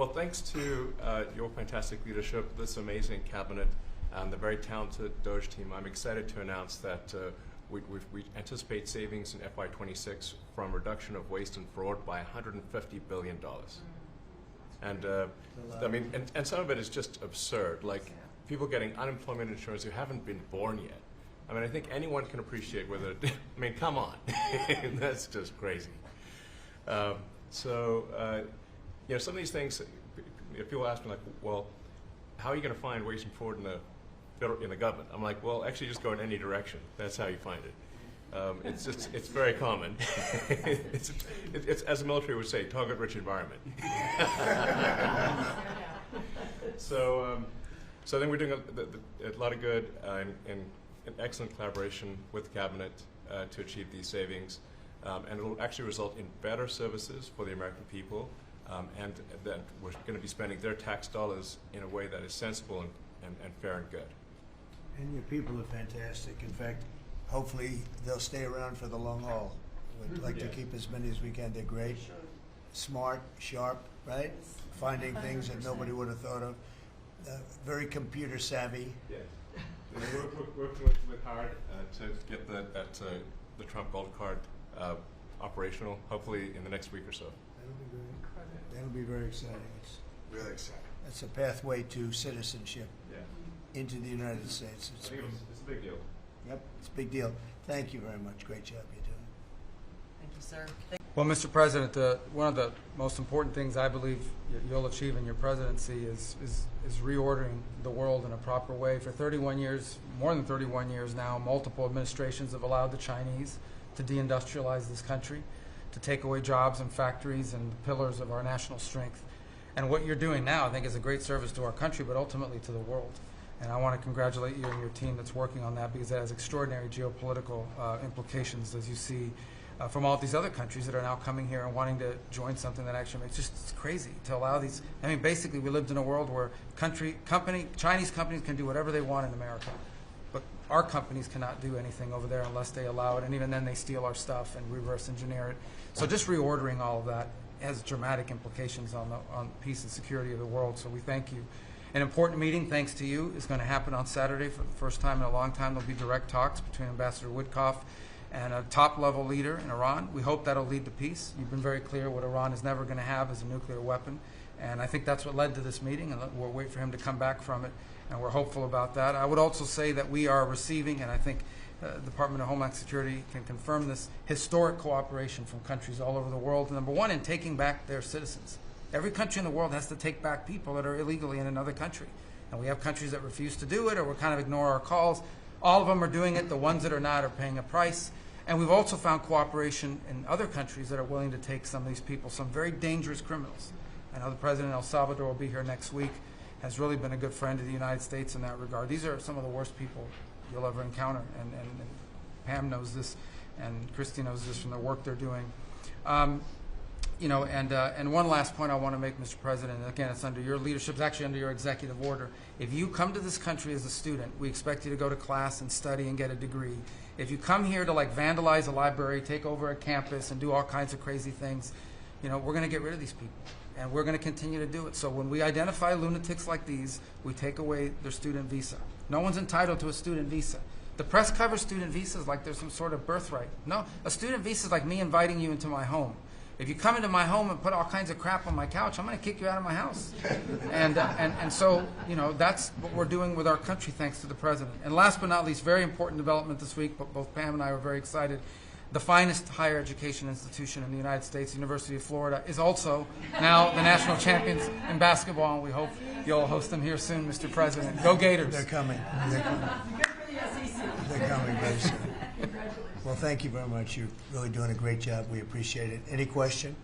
Well, thanks to your fantastic leadership, this amazing cabinet, and the very talented DOGE team, I'm excited to announce that we anticipate savings in FY26 from reduction of waste and fraud by $150 billion. And I mean, and some of it is just absurd, like people getting unemployment insurance who haven't been born yet. I mean, I think anyone can appreciate whether, I mean, come on, that's just crazy. You know, some of these things, if people ask me like, well, how are you going to find waste and fraud in the government? I'm like, well, actually just go in any direction. That's how you find it. It's very common. it's, as the military would say, target-rich environment. So I think we're doing a lot of good in excellent collaboration with the cabinet to achieve these savings, and it will actually result in better services for the American people, and that we're going to be spending their tax dollars in a way that is sensible and fair and good. And your people are fantastic. In fact, hopefully they'll stay around for the long haul. We'd like to keep as many as we can. They're great, smart, sharp, right? Finding things that nobody would have thought of. Very computer savvy. Yes. We're working with hard to get the Trump Gold Card operational, hopefully in the next week or so. That'll be great. That'll be very exciting. It's Really exciting. It's a pathway to citizenship into the United States. It's a big deal. Yep, it's a big deal. Thank you very much. Great job you're doing. Thank you, sir. Well, Mr. President, one of the most important things I believe you'll achieve in your presidency is reordering the world in a proper way. For 31 years, more than 31 years now, multiple administrations have allowed the Chinese to deindustrialize this country, to take away jobs and factories and the pillars of our national strength. And what you're doing now, I think, is a great service to our country, but ultimately to the world. And I want to congratulate you and your team that's working on that, because it has extraordinary geopolitical implications, as you see from all these other countries that are now coming here and wanting to join something that actually makes it's crazy to allow these. I mean, basically, we lived in a world where Chinese companies can do whatever they want in America, but our companies cannot do anything over there unless they allow it, and even then they steal our stuff and reverse engineer it. So just reordering all of that has dramatic implications on peace and security of the world, so we thank you. An important meeting, thanks to you, is going to happen on Saturday for the first time in a long time. There'll be direct talks between Ambassador Witkoff and a top-level leader in Iran. We hope that'll lead to peace. You've been very clear what Iran is never going to have is a nuclear weapon, and I think that's what led to this meeting, and we'll wait for him to come back from it, and we're hopeful about that. I would also say that we are receiving, and I think the Department of Homeland Security can confirm this, historic cooperation from countries all over the world. Number one, in taking back their citizens. Every country in the world has to take back people that are illegally in another country. And we have countries that refuse to do it, or will kind of ignore our calls. All of them are doing it. The ones that are not are paying a price. And we've also found cooperation in other countries that are willing to take some of these people, some very dangerous criminals. I know the President of El Salvador will be here next week, has really been a good friend of the United States in that regard. These are some of the worst people you'll ever encounter. And Pam knows this, and Christy knows this from the work they're doing. You know, and one last point I want to make, Mr. President, and again, it's under your leadership, it's actually under your executive order. If you come to this country as a student, we expect you to go to class and study and get a degree. If you come here to like vandalize a library, take over a campus, and do all kinds of crazy things, you know, we're going to get rid of these people, and we're going to continue to do it. So when we identify lunatics like these, we take away their student visa. No one's entitled to a student visa. The press covers student visas like there's some sort of birthright. No, a student visa is like me inviting you into my home. If you come into my home and put all kinds of crap on my couch, I'm going to kick you out of my house. And so, you know, that's what we're doing with our country, thanks to the President. And last but not least, very important development this week, but both Pam and I were very excited. The finest higher education institution in the United States, University of Florida, is also now the national champions in basketball, and we hope you'll host them here soon, Mr. President. Go Gators. They're coming. They're coming. Good for the SEC. They're coming very soon. Congratulations. Well, thank you very much. You're really doing a great job. We appreciate it. Any question?